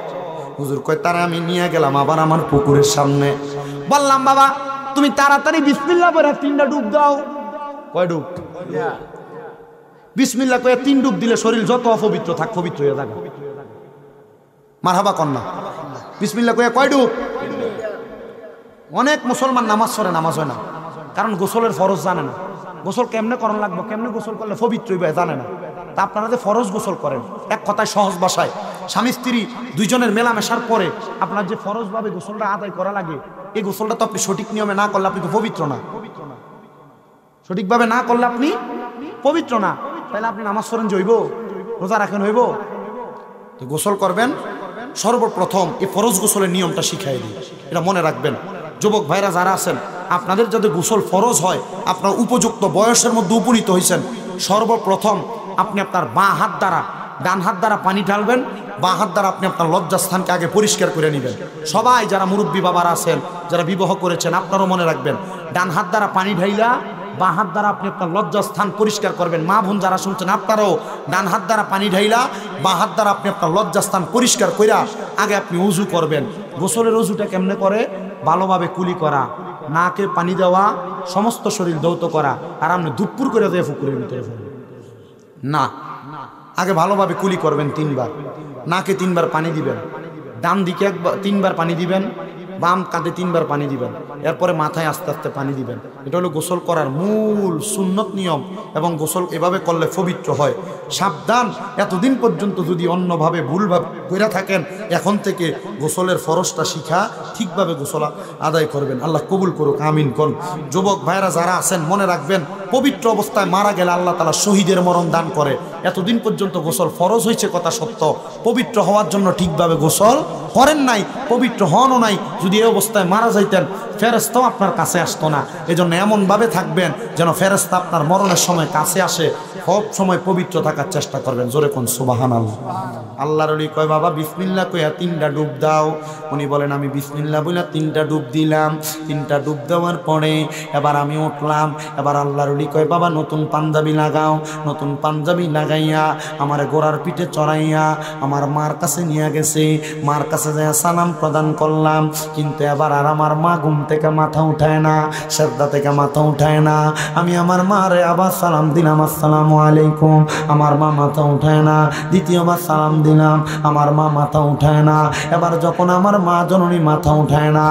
হুজুর কয়, তারা আমি নিয়ে গেলাম আবার আমার পুকুরের সামনে। বললাম, বাবা তুমি তাড়াতাড়ি বিসমিল্লাহ বলে 3টা ডুব দাও। কয় ডুব? বিসমিল্লাহ কয়ে 3 ডুব দিলে শরীর যত অপবিত্র থাক পবিত্র হয়ে যাবে। মারহাবা কন্যা। বিসমিল্লাহ কয়ে কয় ডুব? অনেক মুসলমান নামাজ পড়ে, নামাজ হয় না, কারণ গোসলের ফরজ জানে না। গোসল কেমনে করণ লাগবে, কেমনে গোসল করলে পবিত্র হইবে জানে না। তা আপনারা যে ফরজ গোসল করেন, এক কথায় সহজ ভাষায় স্বামী স্ত্রী দুইজনের মেলামেশার পরে আপনার যে ফরজভাবে গোসলটা আদায় করা লাগে, এই গোসলটা তো আপনি সঠিক নিয়মে না করলে আপনি তো পবিত্র না। সঠিকভাবে না করলে আপনি পবিত্র না। তাহলে আপনি নামাজ পড়েন হইব, রোজা রাখেন হইব? তো গোসল করবেন সর্বপ্রথম এই ফরজ গোসলের নিয়মটা শিখাই দিই, এটা মনে রাখবেন। যুবক ভাইরা যারা আছেন, আপনাদের যাতে গোসল ফরজ হয়, আপনার উপযুক্ত বয়সের মধ্যে উপনীত হয়েছেন, সর্বপ্রথম আপনি আপনার বাঁ হাত দ্বারা, ডান হাত দ্বারা পানি ঢালবেন, বাঁ হাত দ্বারা আপনি আপনার লজ্জাস্থানকে আগে পরিষ্কার করে নেবেন। সবাই যারা মুরব্বী বাবারা আছেন, যারা বিবাহ করেছেন, আপনারাও মনে রাখবেন, ডান হাত দ্বারা পানি ঢাইলা বাঁ হাত দ্বারা আপনি আপনার লজ্জাস্থান পরিষ্কার করবেন। মা বোন যারা শুনছেন, আপনারাও ডান হাত দ্বারা পানি ঢাইলা বাঁ হাত দ্বারা আপনি আপনার লজ্জাস্থান পরিষ্কার কইরা আগে আপনি উজু করবেন। গোসলের উজুটা কেমনে করে? ভালোভাবে কুলি করা, নাকে পানি দেওয়া, সমস্ত শরীর দৌত করা, আর আপনি দুপুর করে দিয়ে পুকুরের ভিতরে না। আগে ভালোভাবে কুলি করবেন 3 বার, নাকে 3 বার পানি দিবেন, ডান দিকে 3 বার পানি দিবেন, বাম কাঁধে 3 বার পানি দিবেন, এরপরে মাথায় আস্তে আস্তে পানি দিবেন। এটা হলো গোসল করার মূল সুন্নত নিয়ম, এবং গোসল এভাবে করলে পবিত্র হয়। সাবধান, এতদিন পর্যন্ত যদি অন্যভাবে ভুলভাবে কইরা থাকেন, এখন থেকে গোসলের ফরজটা শিখা ঠিকভাবে গোসল আদায় করবেন। আল্লাহ কবুল করুক, আমিন কোন। যুবক ভাইরা যারা আছেন, মনে রাখবেন, পবিত্র অবস্থায় মারা গেলে আল্লাহ তাআলা শহীদের মরণ দান করে। এতদিন পর্যন্ত গোসল ফরজ হয়েছে কথা সত্য, পবিত্র হওয়ার জন্য ঠিকভাবে গোসল করেন নাই, পবিত্র হনও নাই। যদি এই অবস্থায় মারা যাইতেন, ফেরেশতাও আপনার কাছে আসতো না। এজন্য এমনভাবে থাকবেন যেন ফেরেশতা আপনার মরণের সময় কাছে আসে। সব সময় পবিত্র থাকার চেষ্টা করবেন। জোরে কোন সুবহানাল্লাহ। আল্লাহর ওলি কয়, বাবা বিসমিল্লাহ কইয়া 3টা ডুব দাও। উনি বলেন, আমি বিসমিল্লাহ বলে 3টা ডুব দিলাম। 3টা ডুব দেওয়ার পরে এবার আমি উঠলাম। এবার আল্লাহর ওলি কয়, বাবা নতুন পাঞ্জাবি লাগাও। নতুন পাঞ্জাবি লাগাইয়া আমার গোড়ার পিঠে চড়াইয়া আমার মার কাছে নিয়ে গেছে। মার কাছে যাইয়া সালাম প্রদান করলাম, কিন্তু এবার আর আমার মা ঘুম থেকে মাথা উঠায় না, সেজদা থেকে মাথা উঠায় না। আমি আমার মারে আবার সালাম দিলাম, আসসালামু আলাইকুম। আমার মা মাথা উঠায় না। দ্বিতীয়বার সালাম দিলাম, আমার মা মাথা উঠায় না। এবার যখন আমার মা জননী মাথা উঠায় না,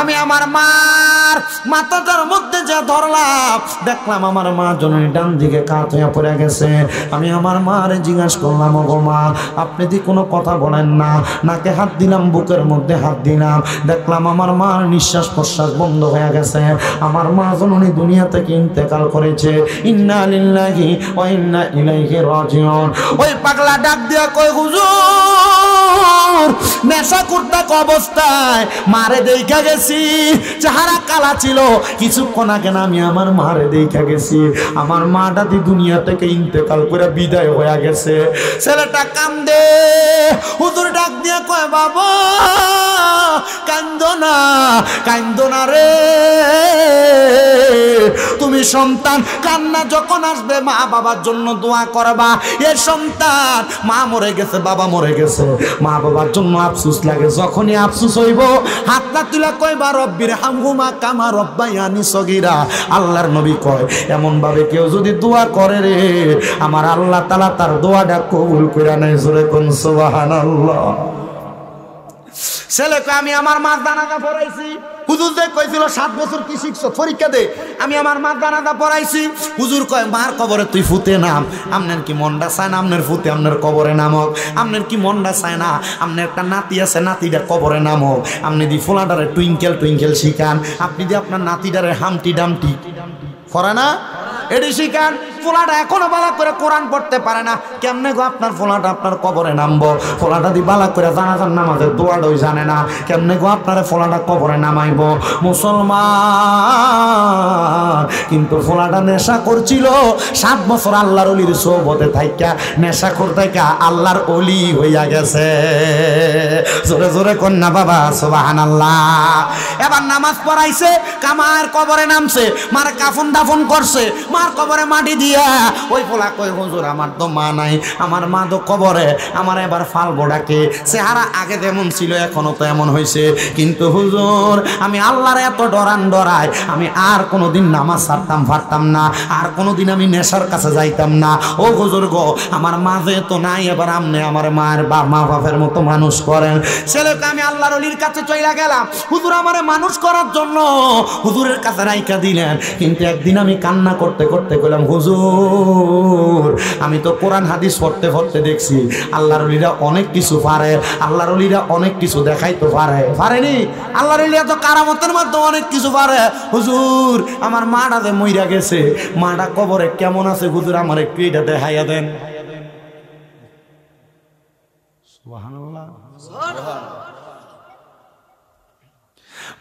আমি আমার মার মাথাটার মধ্যে যা ধরলাম, দেখলাম আমার মা জননী ডান দিকে কাত হয়ে পড়ে গেছে। আমি আমার মারে জিজ্ঞাসা করলাম, ওগো মা, আপনি কি কোনো কথা বলেন না? নাকে হাত দিলাম, বুকের মধ্যে হাত দিলাম, দেখলাম আমার মার নিঃশ্বাস প্রশ্বাস প্রশ্বাস বন্ধ হয়ে গেছে, আমার মা জননী দুনিয়া থেকে ইন্তেকাল করেছে। ইন্না লিল্লাহি ওয়া ইন্না ইলাইহি রাজিউন। ওই পাগলা ডাক দিয়া কয় হুজুর নেশা করতে অবস্থায় মারে দেখা গেছি, চেহারা কালা ছিল, কিছুক্ষণ আগে না আমি আমার মারে দেখা গেছি, আমার মাটা দি দুনিয়া থেকে ইন্তেকাল করে বিদায় হয়ে গেছে। ছেলেটা কান্দে, হুজুর ডাক দিয়া কয় বাবা কান্দো না, কান্দো না রে, তুমি সন্তান কান্না যখন আসবে মা বাবার জন্য দোয়া করবা। এ সন্তান মা মরে গেছে, বাবা মরে গেছে, মা বাবার জন্য আফসোস লাগে, যখনই আফসোস হইব হাতটা তুলা কইবা রব্বির হামহুমা কামা রব্বায়ানি সগীরা। আল্লাহর নবী কয় এমন ভাবে কেউ যদি দোয়া করে রে আমার আল্লাহ তাআলা তার দোয়াটা কবুল কইরা নেয়। জোরে কোন সুবহানাল্লাহ। ছেলেকে আমি আমার মা জানাজা পড়াইছি, হুজুর যে কইছিল 7 বছর কি শিখছো পরীক্ষা দে, আমি আমার মা জানাজা পড়াইছি। হুজুর কয় মার কবরে তুই ফুতে নাম, আপনার কি মনটা চায় না আপনার ফুতে আপনার কবরে নামক? আপনার কি মনটা চায় না আপনার একটা নাতি আছে নাতিটার কবরে নামক? আপনি দি ফোলাডারে টুইঙ্কেল টুইঙ্কেল শিখান, আপনি দি আপনার নাতিটারে হামটি ডামটি করে না এটি শিখান। ফোলাটা এখনো বালা করে কোরআন পড়তে পারে না, কেমনে গো আপনার ফোলাটা আপনার কবরে নামবো? ফোলাটা দি বালা করে জানাজার নামাজের দোয়াটাই জানে না, কেমনে গো আপনার ফোলাটা কবরে নামাইব? মুসলমান কিন্তু ফোলাটা নেশা করছিল 7 বছর আল্লাহর অলির সোহবতে থাইকা নেশা করতে আল্লাহর অলি হইয়া গেছে। জোরে জোরে কন্যা বাবা সুবহানাল্লাহ। এবার নামাজ পড়াইছে, কামার কবরে নামছে, মার কাফন দাফন করছে, মার কবরে মাটি দিয়া ওই ফোলা কই হুজুর আমার তো মা নাই, আমার মা তো কবরে, আমার এবার ফালবো ডাকে। চেহারা আগে যেমন ছিল এখনো তো এমন হয়েছে, কিন্তু হুজুর আমি আল্লাহর এত ডরান ডরাই আমি আর কোনোদিন নামাজ ছাড়তাম পারতাম না, আর কোনোদিন আমি নেশার কাছে যাইতাম না। ও হুজুর গো আমার মা যে তো নাই, এবার আমনে আমার মায়ের মা বাপের মতো মানুষ করেন। ছেলেকে আমি আল্লাহর অলির কাছে চইলা গেলাম, হুজুর আমারে মানুষ করার জন্য হুজুরের কাছে রাইখা দিলেন। কিন্তু একদিন আমি কান্না করতে করতে কইলাম হুজুর আমি তো কোরআন হাদিস পড়তে পড়তে দেখছি আল্লাহর ওলিরা অনেক কিছু পারে, আল্লাহর ওলিরা অনেক কিছু দেখাইতে পারে, পারেনি? আল্লাহর ওলিরা তো কারামতের মাধ্যমে অনেক কিছু পারে। হুজুর আমার মাটা যে মইরা গেছে, মাটা কবরে কেমন আছে হুজুর আমার একটু এটা দেখাইয়া দেন। সুবহানাল্লাহ।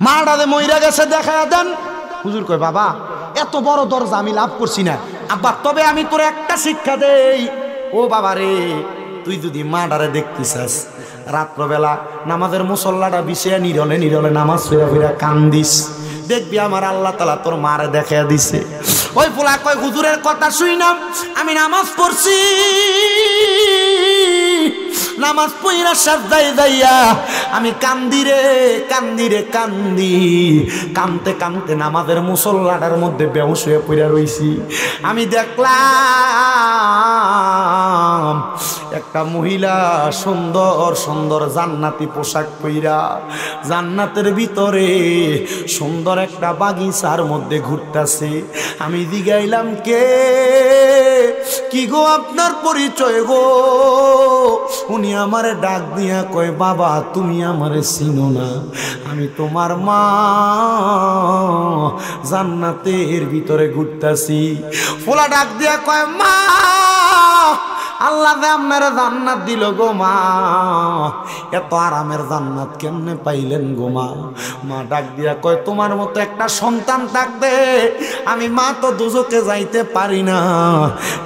মাটা যে মইরা গেছে দেখাইয়া দেন। হুজুর কয় বাবা এত বড় দরজা আমি লাভ করছি না আব্বা, তবে আমি তোর একটা শিক্ষা দেই। ও বাবা রে তুই যদি মাডারে দেখতে চাস রাত্রবেলা নামাজের মুসল্লাটা বিছিয়ে নিরলে নিরলে নামাজ ফিরা ফিরা কান্দিস, দেখবি আমার আল্লাহ তাআলা তোর মারে দেখা দিছে। ওই পোলা কয় হুজুরের কথা শুইনাম আমি নামাজ পড়ছি, নামাজ পইরা সাজদায় যাইয়া আমি কান্দি রে কান্দি রে কান্দি, কানতে কানতে নামাজের মুসল্লাটার মধ্যে বেহুশ হয়ে পইরা রইছি। আমি দেখলাম একটা মহিলা সুন্দর সুন্দর জান্নাতি পোশাক পইরা জান্নাতের ভিতরে সুন্দর একটা বাগিচার মধ্যে ঘুরতাছে। আমি জিগাইলাম কে, কি গো আপনার পরিচয় গো? উনি আমারে ডাক দিয়া কয় বাবা তুমি আমারে চিনো না, আমি তোমার মা, জান্নাতের ভিতরে ঘুরতাছি। ফোলা ডাক দিয়া কয় মা আল্লাহ আপনার জান্নাত দিল গো মা, এত আরামের জান্নাত কেমনে পাইলেন গো মা? মা ডাক দিয়া কয় তোমার মতো একটা সন্তান থাকতে আমি মা তো দুজকে যাইতে পারি না।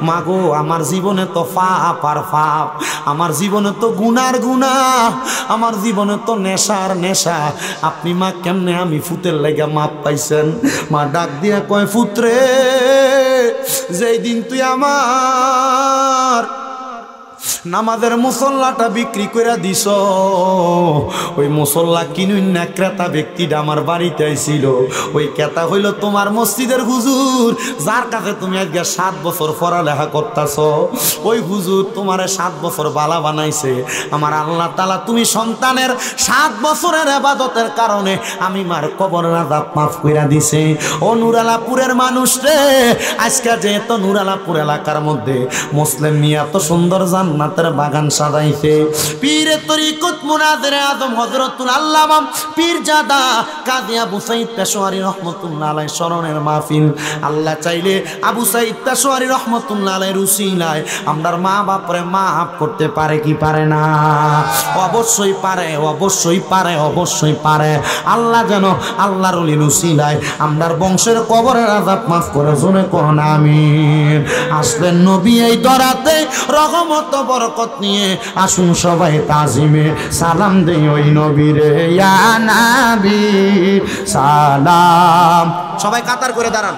মা গো আমার জীবনে তো পাপ আর পাপ, আমার জীবনে তো গুনার গুনাহ, আমার জীবনে তো নেশার নেশা, আপনি মা কেমনে আমি ফুতের লাগা মাপ পাইছেন? মা ডাক দিয়া কয় ফুতরে যেই দিন তুই আমার নামাজের মুসল্লাটা বিক্রি করে দিস, ওই মুসল্লা কিনুন না ক্রেতা ব্যক্তিটা আমার বাড়িতে আইছিল, ওই ক্রেতা হইল তোমার মসজিদের হুজুর, যার কাছে তুমি আজকে 7 বছর পড়ালেখা করতেছ। ওই হুজুর তোমারে 7 বছর বালা বানাইছে। আমার আল্লাহ তাআলা তুমি সন্তানের 7 বছরের ইবাদতের কারণে আমি মার কবরের আযাব মাফ কইরা দিছে। ও নুরালাপুরের মানুষ রে, আজকে যেহেতু নুরালাপুর এলাকার মধ্যে মুসলিম মিয়া এত সুন্দর জান্নাত জান্নাতের বাগান সাজাইছে। পীরে তরিকত মুনাজিরে আজম হযরতুল আল্লামা পীরজাদা কাজী আবু সাঈদ পেশোয়ারী রহমাতুল্লাহ আলাইহি স্মরণের মাহফিল। আল্লাহ চাইলে আবু সাঈদ পেশোয়ারী রহমাতুল্লাহ আলাইহির উসিলায় আমরার মা বাপরে মাফ করতে পারে কি পারে না? অবশ্যই পারে, অবশ্যই পারে, অবশ্যই পারে। আল্লাহ যেন আল্লাহর ওলির উসিলায় আমরার বংশের কবরের আযাব মাফ করে জোরে কোন আমিন। আসলেন নবী এই দরাতে রহমত বরকত নিয়ে, আসুন সবাই তাজিমে সালাম দেই ওই নবীরে। ইয়া নবী সালাম। সবাই কাতার করে দাঁড়ান।